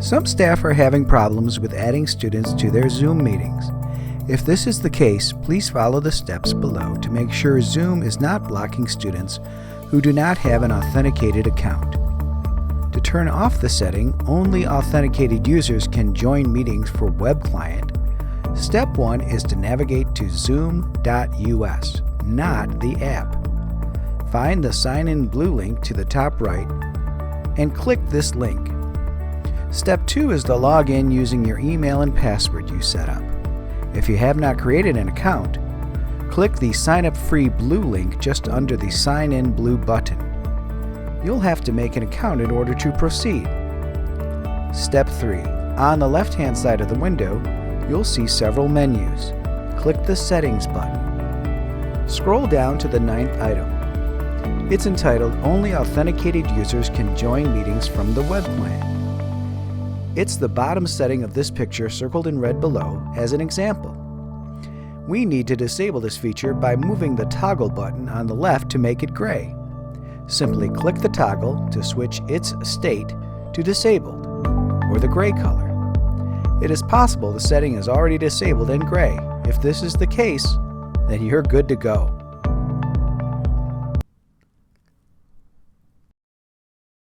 Some staff are having problems with adding students to their Zoom meetings. If this is the case, please follow the steps below to make sure Zoom is not blocking students who do not have an authenticated account. To turn off the setting, only authenticated users can join meetings for web client. Step 1 is to navigate to zoom.us, not the app. Find the Sign In blue link to the top right and click this link. Step 2 is to log in using your email and password you set up. If you have not created an account, click the Sign Up Free blue link just under the Sign In blue button. You'll have to make an account in order to proceed. Step 3. On the left-hand side of the window, you'll see several menus. Click the Settings button. Scroll down to the 9th item. It's entitled Only Authenticated Users Can Join Meetings from the Web Client. It's the bottom setting of this picture circled in red below as an example. We need to disable this feature by moving the toggle button on the left to make it gray. Simply click the toggle to switch its state to disabled, or the gray color. It is possible the setting is already disabled and gray. If this is the case, then you're good to go.